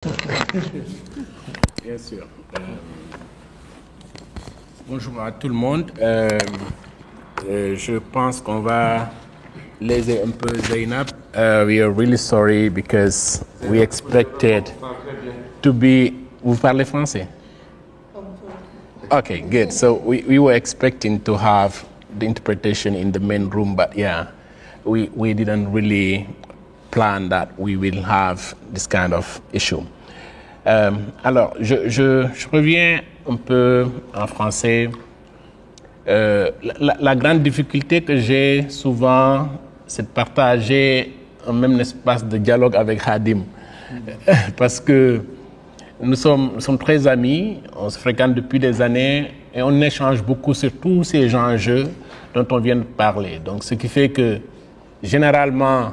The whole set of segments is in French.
Bien sûr. Bonjour à tout le monde. Je pense qu'on va léser un peu Zainab. We are really sorry because we expected to be... Vous parlez français? Okay, good. So we were expecting to have the interpretation in the main room, but yeah, we didn't really plan that we will have this kind of issue. Alors, je reviens un peu en français. La grande difficulté que j'ai souvent, c'est de partager un même espace de dialogue avec Hadim. Parce que nous sommes très amis, on se fréquente depuis des années et on échange beaucoup sur tous ces enjeux dont on vient de parler. Donc, ce qui fait que, généralement,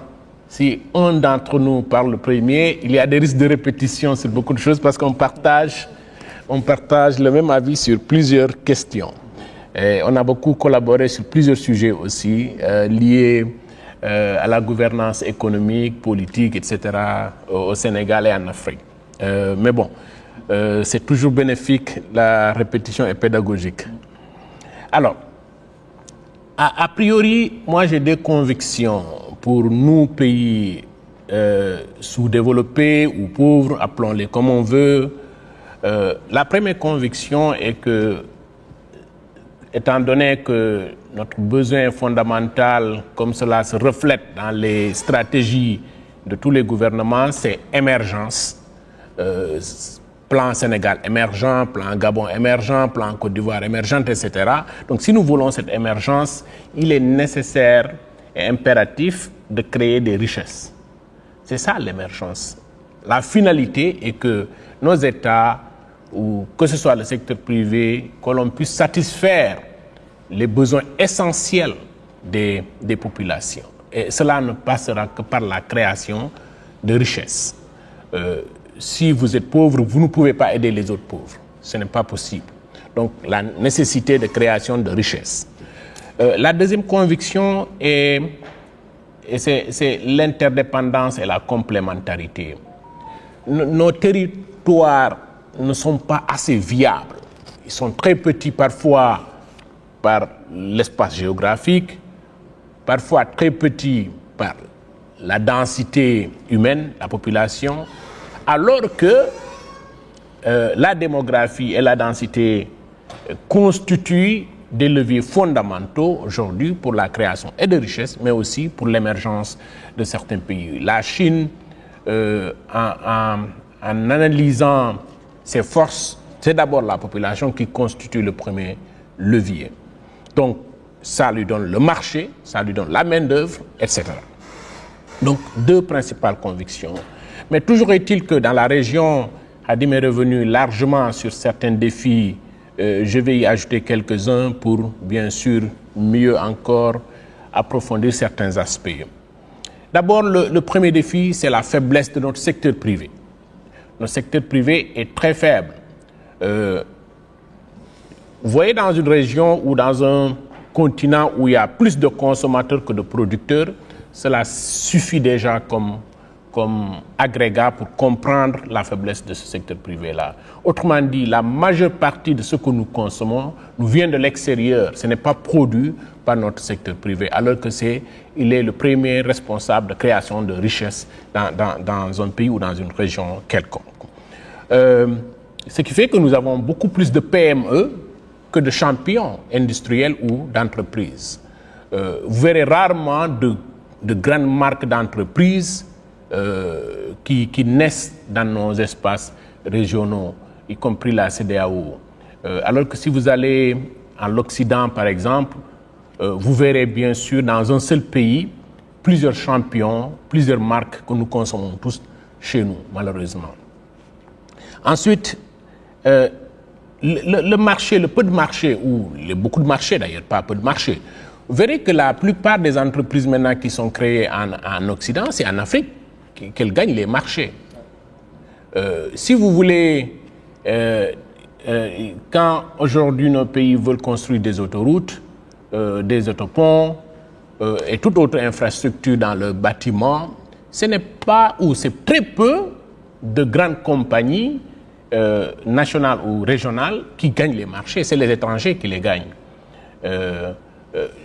si un d'entre nous parle le premier, il y a des risques de répétition sur beaucoup de choses parce qu'on partage le même avis sur plusieurs questions. Et on a beaucoup collaboré sur plusieurs sujets aussi liés à la gouvernance économique, politique, etc. au Sénégal et en Afrique. Mais bon, c'est toujours bénéfique, la répétition est pédagogique. Alors, a priori, moi j'ai des convictions pour nous, pays sous-développés ou pauvres, appelons-les comme on veut. La première conviction est que, étant donné que notre besoin fondamental, comme cela se reflète dans les stratégies de tous les gouvernements, c'est émergence. Plan Sénégal émergent, plan Gabon émergent, plan Côte d'Ivoire émergente, etc. Donc si nous voulons cette émergence, il est nécessaire et impératif de créer des richesses. C'est ça l'émergence. La finalité est que nos États, ou que ce soit le secteur privé, que l'on puisse satisfaire les besoins essentiels des populations. Et cela ne passera que par la création de richesses. Si vous êtes pauvre, vous ne pouvez pas aider les autres pauvres. Ce n'est pas possible. Donc la nécessité de création de richesses. La deuxième conviction c'est l'interdépendance et la complémentarité. Nos territoires ne sont pas assez viables. Ils sont très petits parfois par l'espace géographique, parfois très petits par la densité humaine, la population, alors que la démographie et la densité constituent des leviers fondamentaux aujourd'hui pour la création et de richesses, mais aussi pour l'émergence de certains pays. La Chine, en analysant ses forces, c'est d'abord la population qui constitue le premier levier. Donc, ça lui donne le marché, ça lui donne la main-d'œuvre, etc. Donc, deux principales convictions. Mais toujours est-il que dans la région, Hadim est revenu largement sur certains défis. Je vais y ajouter quelques-uns pour, bien sûr, mieux encore approfondir certains aspects. D'abord, le premier défi, c'est la faiblesse de notre secteur privé. Notre secteur privé est très faible. Vous voyez, dans une région ou dans un continent où il y a plus de consommateurs que de producteurs, cela suffit déjà comme agrégat pour comprendre la faiblesse de ce secteur privé-là. Autrement dit, la majeure partie de ce que nous consommons nous vient de l'extérieur. Ce n'est pas produit par notre secteur privé, alors que il est le premier responsable de création de richesses dans un pays ou dans une région quelconque. Ce qui fait que nous avons beaucoup plus de PME que de champions industriels ou d'entreprises. Vous verrez rarement de grandes marques d'entreprises qui naissent dans nos espaces régionaux, y compris la CEDEAO. Alors que si vous allez en l'Occident, par exemple, vous verrez bien sûr dans un seul pays plusieurs champions, plusieurs marques que nous consommons tous chez nous, malheureusement. Ensuite, le marché, le peu de marché, ou beaucoup de marchés d'ailleurs, pas peu de marchés, vous verrez que la plupart des entreprises maintenant qui sont créées en Occident, c'est en Afrique qu'elles gagnent les marchés. Si vous voulez, quand aujourd'hui nos pays veulent construire des autoroutes, des autoponts et toute autre infrastructure dans le bâtiment, ce n'est pas, ou c'est très peu de grandes compagnies nationales ou régionales qui gagnent les marchés, c'est les étrangers qui les gagnent.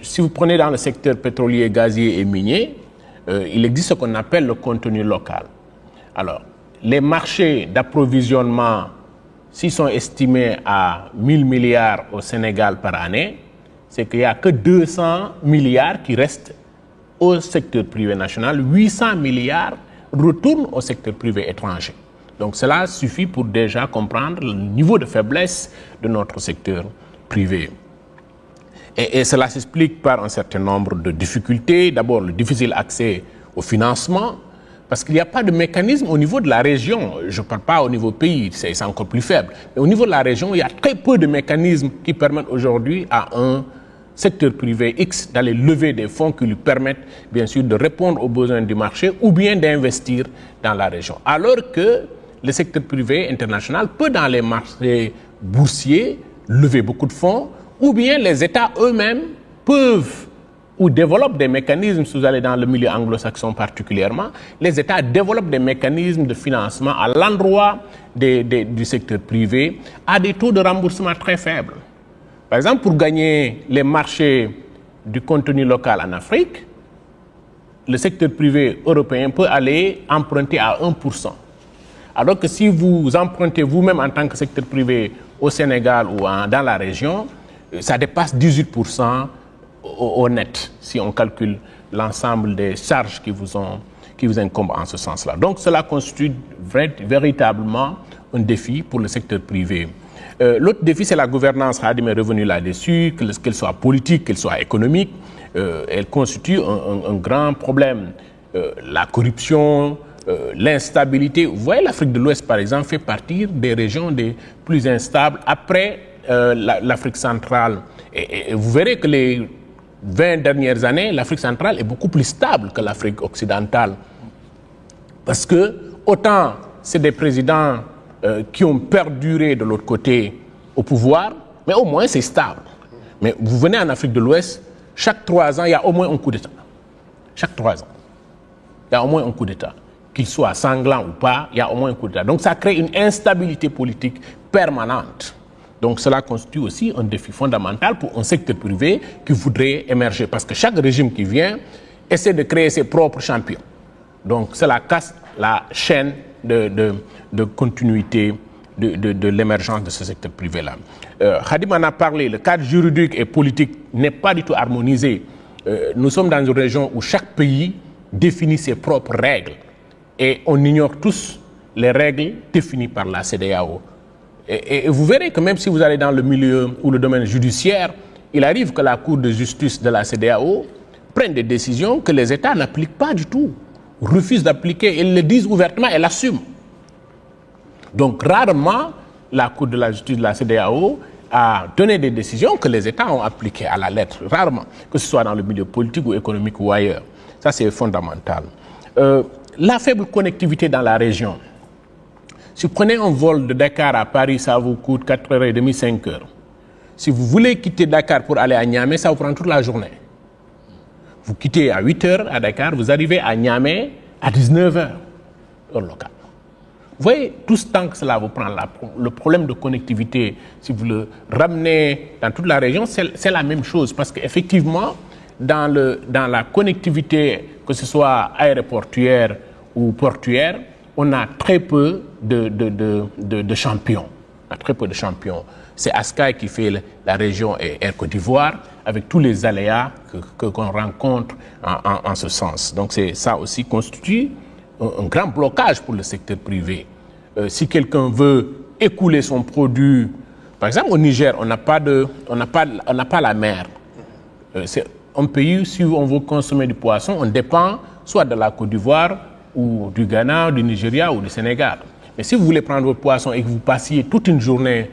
Si vous prenez dans le secteur pétrolier, gazier et minier, il existe ce qu'on appelle le contenu local. Alors, les marchés d'approvisionnement, s'ils sont estimés à 1000 milliards au Sénégal par année, c'est qu'il n'y a que 200 milliards qui restent au secteur privé national, 800 milliards retournent au secteur privé étranger. Donc cela suffit pour déjà comprendre le niveau de faiblesse de notre secteur privé. Et cela s'explique par un certain nombre de difficultés. D'abord, le difficile accès au financement, parce qu'il n'y a pas de mécanisme au niveau de la région. Je ne parle pas au niveau pays, c'est encore plus faible. Mais au niveau de la région, il y a très peu de mécanismes qui permettent aujourd'hui à un secteur privé X d'aller lever des fonds qui lui permettent, bien sûr, de répondre aux besoins du marché ou bien d'investir dans la région. Alors que le secteur privé international peut, dans les marchés boursiers, lever beaucoup de fonds, ou bien les États eux-mêmes peuvent ou développent des mécanismes, si vous allez dans le milieu anglo-saxon particulièrement, les États développent des mécanismes de financement à l'endroit du secteur privé à des taux de remboursement très faibles. Par exemple, pour gagner les marchés du contenu local en Afrique, le secteur privé européen peut aller emprunter à 1%. Alors que si vous empruntez vous-même en tant que secteur privé au Sénégal ou dans la région, ça dépasse 18% au net, si on calcule l'ensemble des charges qui vous incombent en ce sens-là. Donc cela constitue véritablement un défi pour le secteur privé. L'autre défi, c'est la gouvernance. Khadim est revenu là-dessus, qu'elle soit politique, qu'elle soit économique. Elle constitue un grand problème. La corruption, l'instabilité. Vous voyez, l'Afrique de l'Ouest, par exemple, fait partie des régions les plus instables après l'Afrique centrale. Et vous verrez que les 20 dernières années, l'Afrique centrale est beaucoup plus stable que l'Afrique occidentale. Parce que, autant c'est des présidents qui ont perduré de l'autre côté au pouvoir, mais au moins c'est stable. Mais vous venez en Afrique de l'Ouest, chaque 3 ans, il y a au moins un coup d'État. Chaque 3 ans, il y a au moins un coup d'État. Qu'il soit sanglant ou pas, il y a au moins un coup d'État. Donc ça crée une instabilité politique permanente. Donc cela constitue aussi un défi fondamental pour un secteur privé qui voudrait émerger. Parce que chaque régime qui vient essaie de créer ses propres champions. Donc cela casse la chaîne de continuité de l'émergence de ce secteur privé-là. Khadim en a parlé, le cadre juridique et politique n'est pas du tout harmonisé. Nous sommes dans une région où chaque pays définit ses propres règles. Et on ignore tous les règles définies par la CEDEAO. Et vous verrez que même si vous allez dans le milieu ou le domaine judiciaire, il arrive que la Cour de justice de la CEDEAO prenne des décisions que les États n'appliquent pas du tout, refusent d'appliquer. Ils le disent ouvertement et l'assument. Donc rarement, la Cour de la justice de la CEDEAO a donné des décisions que les États ont appliquées à la lettre. Rarement, que ce soit dans le milieu politique ou économique ou ailleurs. Ça, c'est fondamental. La faible connectivité dans la région. Si vous prenez un vol de Dakar à Paris, ça vous coûte 4h30, 5h. Si vous voulez quitter Dakar pour aller à Niamey, ça vous prend toute la journée. Vous quittez à 8h à Dakar, vous arrivez à Niamey à 19h, heure locale. Vous voyez, tout ce temps que cela vous prend, le problème de connectivité, si vous le ramenez dans toute la région, c'est la même chose. Parce qu'effectivement, dans la connectivité, que ce soit aéroportuaire ou portuaire, on a très peu de champions. On a très peu de champions. C'est Askai qui fait la région et Air Côte d'Ivoire, avec tous les aléas qu'on rencontre en ce sens. Donc ça aussi constitue un grand blocage pour le secteur privé. Si quelqu'un veut écouler son produit, par exemple au Niger, on n'a pas la mer. C'est un pays, si on veut consommer du poisson, on dépend soit de la Côte d'Ivoire, ou du Ghana, du Nigeria ou du Sénégal. Mais si vous voulez prendre votre poisson et que vous passiez toute une journée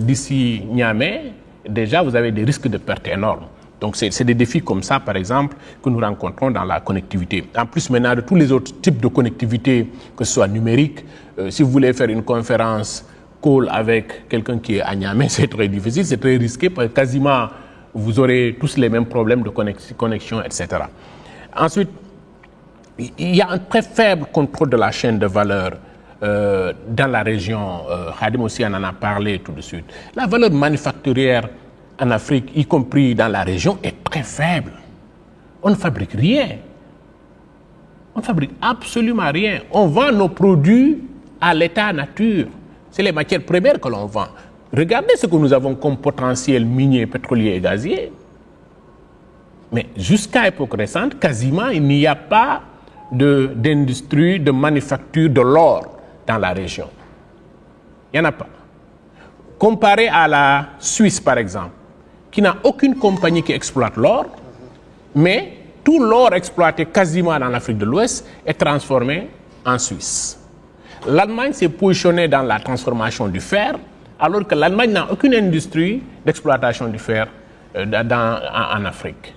d'ici Niamey, déjà vous avez des risques de perte énormes. Donc c'est des défis comme ça, par exemple, que nous rencontrons dans la connectivité. En plus maintenant de tous les autres types de connectivité, que ce soit numérique, si vous voulez faire une conférence call avec quelqu'un qui est à Niamey, c'est très difficile, c'est très risqué, parce que quasiment vous aurez tous les mêmes problèmes de connexion, etc. Ensuite, il y a un très faible contrôle de la chaîne de valeur. dans la région, Khadim aussi en a parlé tout de suite, la valeur manufacturière en Afrique, y compris dans la région, est très faible. On ne fabrique rien. On ne fabrique absolument rien. On vend nos produits à l'état nature. C'est les matières premières que l'on vend. Regardez ce que nous avons comme potentiel minier, pétrolier et gazier. Mais jusqu'à époque récente, quasiment, il n'y a pas d'industrie, de manufacture de l'or dans la région. Il n'y en a pas. Comparé à la Suisse, par exemple, qui n'a aucune compagnie qui exploite l'or, mais tout l'or exploité quasiment dans l'Afrique de l'Ouest est transformé en Suisse. L'Allemagne s'est positionnée dans la transformation du fer, alors que l'Allemagne n'a aucune industrie d'exploitation du fer en Afrique.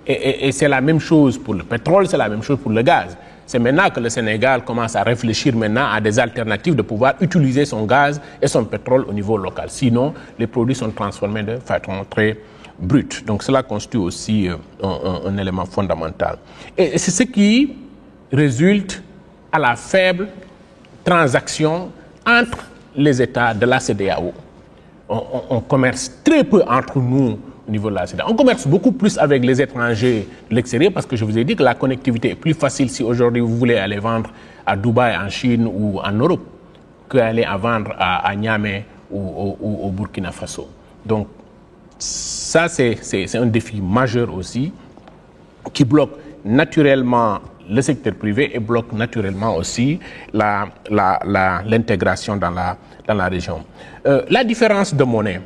Et c'est la même chose pour le pétrole, c'est la même chose pour le gaz. C'est maintenant que le Sénégal commence à réfléchir maintenant à des alternatives de pouvoir utiliser son gaz et son pétrole au niveau local. Sinon, les produits sont transformés de façon très brute. Donc cela constitue aussi un élément fondamental. Et c'est ce qui résulte à la faible transaction entre les États de la CEDEAO. On commerce très peu entre nous au niveau de la CEDEAO. On commerce beaucoup plus avec les étrangers de l'extérieur parce que je vous ai dit que la connectivité est plus facile si aujourd'hui vous voulez aller vendre à Dubaï, en Chine ou en Europe qu'aller à vendre à Niamey ou au Burkina Faso. Donc ça c'est un défi majeur aussi qui bloque naturellement le secteur privé et bloque naturellement aussi l'intégration dans la région. La différence de monnaie,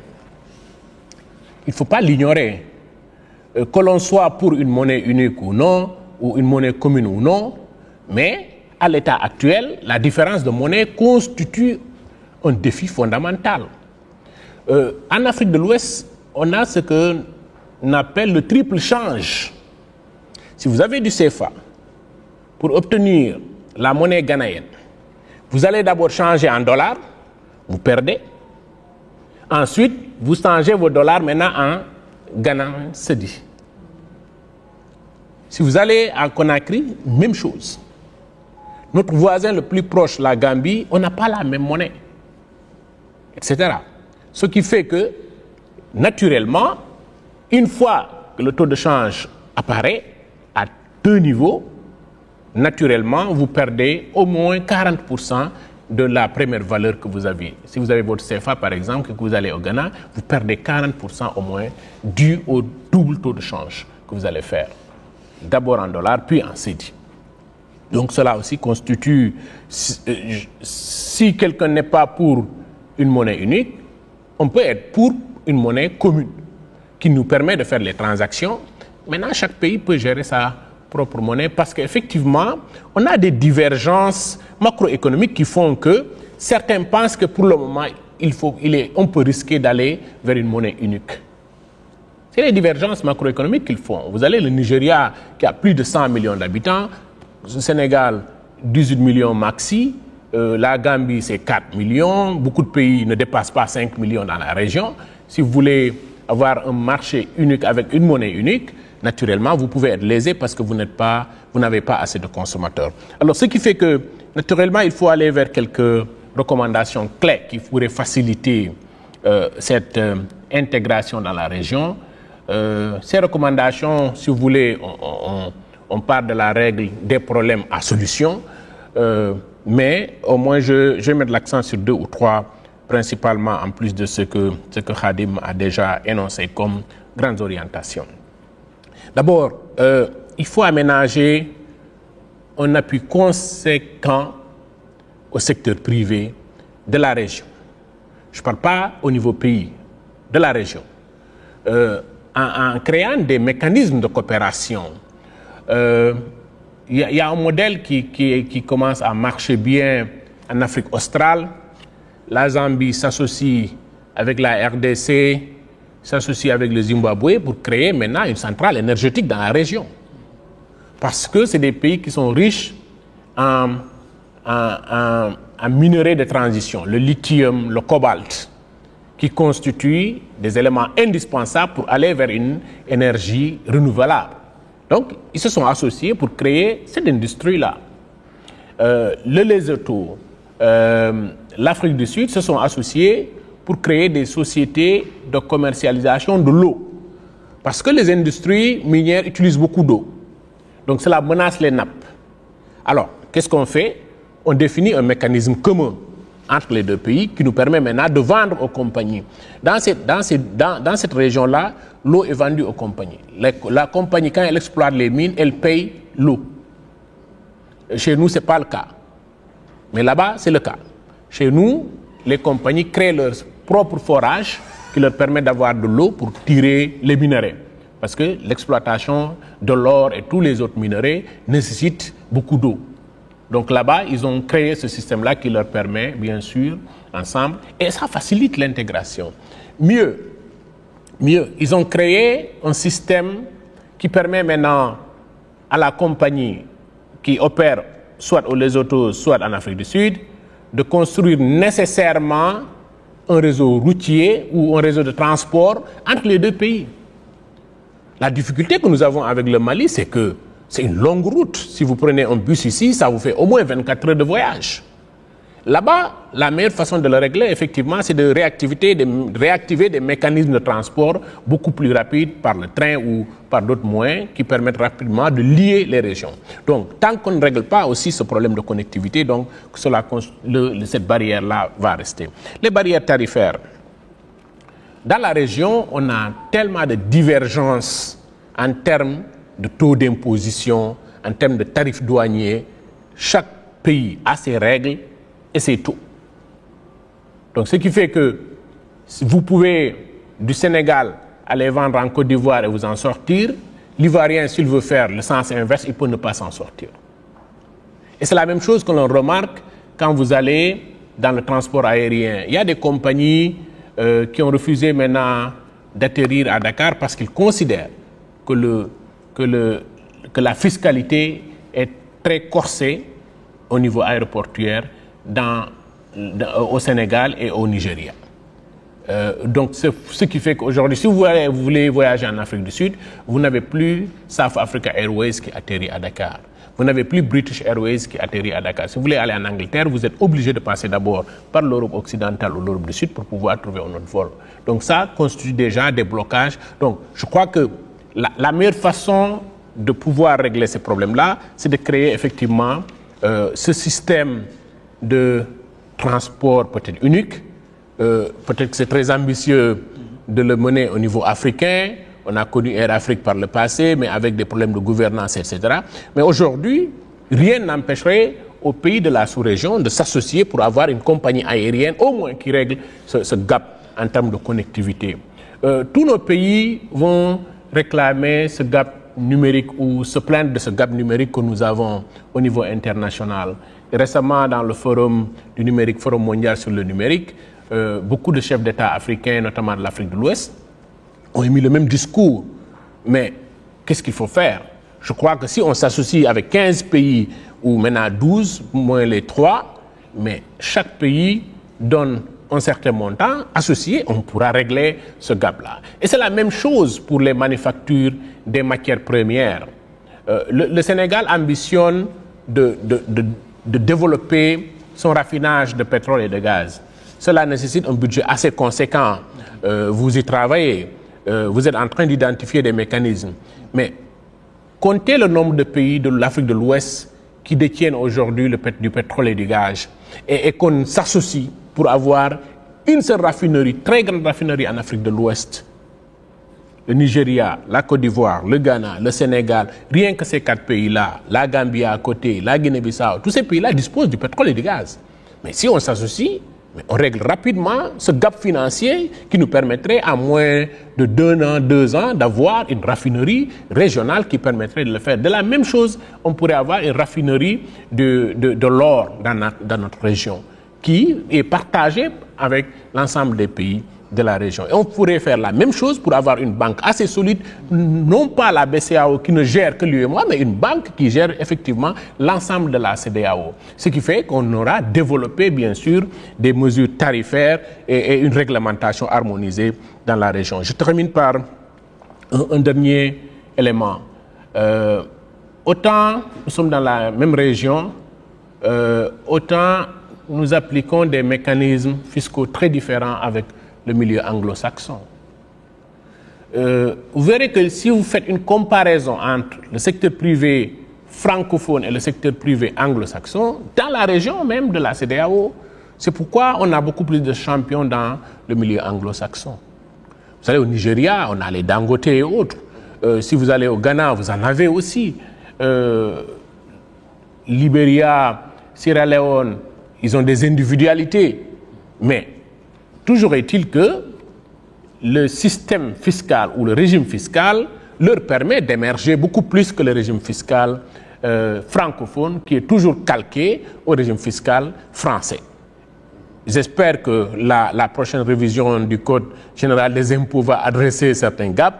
il ne faut pas l'ignorer. Que l'on soit pour une monnaie unique ou non, ou une monnaie commune ou non, mais à l'état actuel, la différence de monnaie constitue un défi fondamental. En Afrique de l'Ouest, on a ce qu'on appelle le triple change. Si vous avez du CFA, pour obtenir la monnaie ghanéenne, vous allez d'abord changer en dollars, vous perdez. Ensuite, vous changez vos dollars maintenant en Ghana Cedi. Si vous allez à Conakry, même chose. Notre voisin le plus proche, la Gambie, on n'a pas la même monnaie, etc. Ce qui fait que, naturellement, une fois que le taux de change apparaît à deux niveaux, naturellement, vous perdez au moins 40% de la première valeur que vous avez. Si vous avez votre CFA, par exemple, et que vous allez au Ghana, vous perdez 40% au moins dû au double taux de change que vous allez faire. D'abord en dollars, puis en cedi. Donc cela aussi constitue, si quelqu'un n'est pas pour une monnaie unique, on peut être pour une monnaie commune qui nous permet de faire les transactions. Maintenant, chaque pays peut gérer sa propre monnaie parce qu'effectivement, on a des divergences macroéconomiques qui font que certains pensent que pour le moment, on peut risquer d'aller vers une monnaie unique. C'est les divergences macroéconomiques qu'ils font. Vous allez le Nigeria qui a plus de 100 millions d'habitants, le Sénégal 18 millions maxi, la Gambie c'est 4 millions, beaucoup de pays ne dépassent pas 5 millions dans la région. Si vous voulez avoir un marché unique avec une monnaie unique, naturellement, vous pouvez être lésé parce que vous n'avez pas assez de consommateurs. Alors, ce qui fait que, naturellement, il faut aller vers quelques recommandations clés qui pourraient faciliter cette intégration dans la région. Ces recommandations, si vous voulez, on part de la règle des problèmes à solution, mais au moins, je vais mettre l'accent sur deux ou trois, principalement en plus de ce que Khadim a déjà énoncé comme grandes orientations. D'abord, il faut aménager un appui conséquent au secteur privé de la région. Je ne parle pas au niveau pays, de la région. En créant des mécanismes de coopération, il y a un modèle qui commence à marcher bien en Afrique australe. La Zambie s'associe avec la RDC, s'associe avec le Zimbabwe pour créer maintenant une centrale énergétique dans la région. Parce que c'est des pays qui sont riches en minerais de transition, le lithium, le cobalt, qui constituent des éléments indispensables pour aller vers une énergie renouvelable. Donc, ils se sont associés pour créer cette industrie-là. Le Lesotho, l'Afrique du Sud se sont associés pour créer des sociétés de commercialisation de l'eau. Parce que les industries minières utilisent beaucoup d'eau. Donc cela menace les nappes. Alors, qu'est-ce qu'on fait? On définit un mécanisme commun entre les deux pays qui nous permet maintenant de vendre aux compagnies. Dans cette région-là, l'eau est vendue aux compagnies. La compagnie, quand elle exploite les mines, elle paye l'eau. Chez nous, ce n'est pas le cas. Mais là-bas, c'est le cas. Chez nous, les compagnies créent leur propre forage qui leur permet d'avoir de l'eau pour tirer les minerais. Parce que l'exploitation de l'or et tous les autres minerais nécessitent beaucoup d'eau. Donc là-bas, ils ont créé ce système-là qui leur permet, bien sûr, ensemble, et ça facilite l'intégration. Mieux, ils ont créé un système qui permet maintenant à la compagnie qui opère soit au Lesotho, soit en Afrique du Sud, de construire nécessairement un réseau routier ou un réseau de transport entre les deux pays. La difficulté que nous avons avec le Mali, c'est que c'est une longue route. Si vous prenez un bus ici, ça vous fait au moins 24 heures de voyage. Là-bas, la meilleure façon de le régler, effectivement, c'est de réactiver des mécanismes de transport beaucoup plus rapides par le train ou par d'autres moyens qui permettent rapidement de lier les régions. Donc, tant qu'on ne règle pas aussi ce problème de connectivité, donc cette barrière-là va rester. Les barrières tarifaires. Dans la région, on a tellement de divergences en termes de taux d'imposition, en termes de tarifs douaniers. Chaque pays a ses règles et ses taux. Donc ce qui fait que vous pouvez du Sénégal aller vendre en Côte d'Ivoire et vous en sortir. L'Ivoirien, s'il veut faire le sens inverse, il peut ne pas s'en sortir. Et c'est la même chose que l'on remarque quand vous allez dans le transport aérien. Il y a des compagnies qui ont refusé maintenant d'atterrir à Dakar parce qu'ils considèrent que la fiscalité est très corsée au niveau aéroportuaire au Sénégal et au Nigeria. Donc, ce qui fait qu'aujourd'hui, si vous voulez voyager en Afrique du Sud, vous n'avez plus South Africa Airways qui atterrit à Dakar. Vous n'avez plus British Airways qui atterrit à Dakar. Si vous voulez aller en Angleterre, vous êtes obligé de passer d'abord par l'Europe occidentale ou l'Europe du Sud pour pouvoir trouver un autre vol. Donc ça constitue déjà des blocages. Donc je crois que la meilleure façon de pouvoir régler ces problèmes-là, c'est de créer effectivement ce système de transport peut-être unique. Peut-être que c'est très ambitieux de le mener au niveau africain. On a connu Air Afrique par le passé, mais avec des problèmes de gouvernance, etc. Mais aujourd'hui, rien n'empêcherait aux pays de la sous-région de s'associer pour avoir une compagnie aérienne, au moins qui règle ce gap en termes de connectivité. Tous nos pays vont réclamer ce gap numérique ou se plaindre de ce gap numérique que nous avons au niveau international. Et récemment, dans le forum du numérique, Forum mondial sur le numérique, beaucoup de chefs d'État africains, notamment de l'Afrique de l'Ouest, ont émis le même discours. Mais qu'est-ce qu'il faut faire? Je crois que si on s'associe avec 15 pays, ou maintenant 12, moins les 3, mais chaque pays donne un certain montant associé, on pourra régler ce gap-là. Et c'est la même chose pour les manufactures des matières premières. Le Sénégal ambitionne de développer son raffinage de pétrole et de gaz. Cela nécessite un budget assez conséquent. Vous y travaillez. Vous êtes en train d'identifier des mécanismes. Mais comptez le nombre de pays de l'Afrique de l'Ouest qui détiennent aujourd'hui du pétrole et du gaz et qu'on s'associe pour avoir une seule raffinerie, très grande raffinerie en Afrique de l'Ouest. Le Nigeria, la Côte d'Ivoire, le Ghana, le Sénégal, rien que ces 4 pays-là, la Gambie à côté, la Guinée-Bissau, tous ces pays-là disposent du pétrole et du gaz. Mais si on s'associe, on règle rapidement ce gap financier qui nous permettrait à moins de 2 ans d'avoir une raffinerie régionale qui permettrait de le faire. De la même chose, on pourrait avoir une raffinerie de l'or dans notre région qui est partagée avec l'ensemble des pays de la région. Et on pourrait faire la même chose pour avoir une banque assez solide, non pas la BCEAO qui ne gère que l'UEMOA, mais une banque qui gère effectivement l'ensemble de la CEDEAO. Ce qui fait qu'on aura développé, bien sûr, des mesures tarifaires et une réglementation harmonisée dans la région. Je termine par un dernier élément. Autant nous sommes dans la même région, autant nous appliquons des mécanismes fiscaux très différents avec le milieu anglo-saxon. Vous verrez que si vous faites une comparaison entre le secteur privé francophone et le secteur privé anglo-saxon, dans la région même de la CEDEAO, c'est pourquoi on a beaucoup plus de champions dans le milieu anglo-saxon. Vous allez au Nigeria, on a les Dangote et autres. Si vous allez au Ghana, vous en avez aussi. Libéria, Sierra Leone, ils ont des individualités. Mais toujours est-il que le système fiscal ou le régime fiscal leur permet d'émerger beaucoup plus que le régime fiscal francophone qui est toujours calqué au régime fiscal français. J'espère que la prochaine révision du Code général des impôts va adresser certains gaps.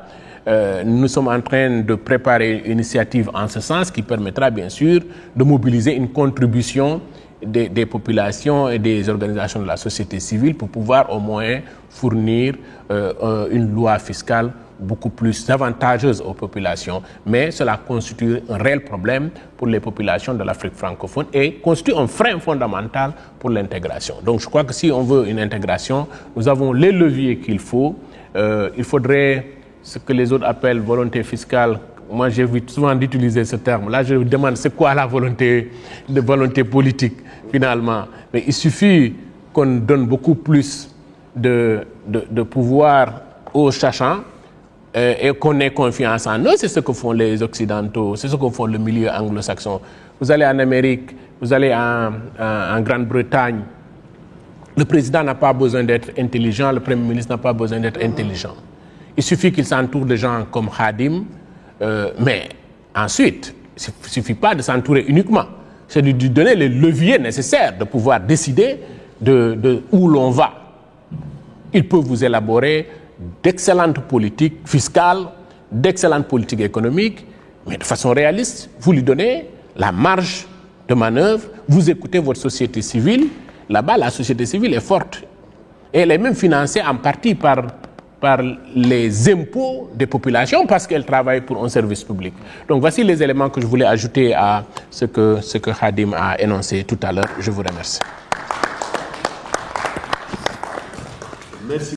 Nous sommes en train de préparer une initiative en ce sens qui permettra bien sûr de mobiliser une contribution des populations et des organisations de la société civile pour pouvoir au moins fournir une loi fiscale beaucoup plus avantageuse aux populations. Mais cela constitue un réel problème pour les populations de l'Afrique francophone et constitue un frein fondamental pour l'intégration. Donc je crois que si on veut une intégration, nous avons les leviers qu'il faut. Il faudrait ce que les autres appellent volonté fiscale. Moi, j'évite souvent d'utiliser ce terme. Là, je me demande c'est quoi la volonté politique, finalement. Mais il suffit qu'on donne beaucoup plus de pouvoir aux cherchants et qu'on ait confiance en eux. C'est ce que font les Occidentaux, c'est ce que font le milieu anglo-saxon. Vous allez en Amérique, vous allez en Grande-Bretagne. Le président n'a pas besoin d'être intelligent, le Premier ministre n'a pas besoin d'être intelligent. Il suffit qu'il s'entoure de gens comme Khadim, mais ensuite, il ne suffit pas de s'entourer uniquement. C'est de lui donner les leviers nécessaires de pouvoir décider de où l'on va. Il peut vous élaborer d'excellentes politiques fiscales, d'excellentes politiques économiques, mais de façon réaliste, vous lui donnez la marge de manœuvre, vous écoutez votre société civile. Là-bas, la société civile est forte. Et elle est même financée en partie par les impôts des populations parce qu'elle travaille pour un service public. Donc voici les éléments que je voulais ajouter à ce que Khadim a énoncé tout à l'heure. Je vous remercie. Merci.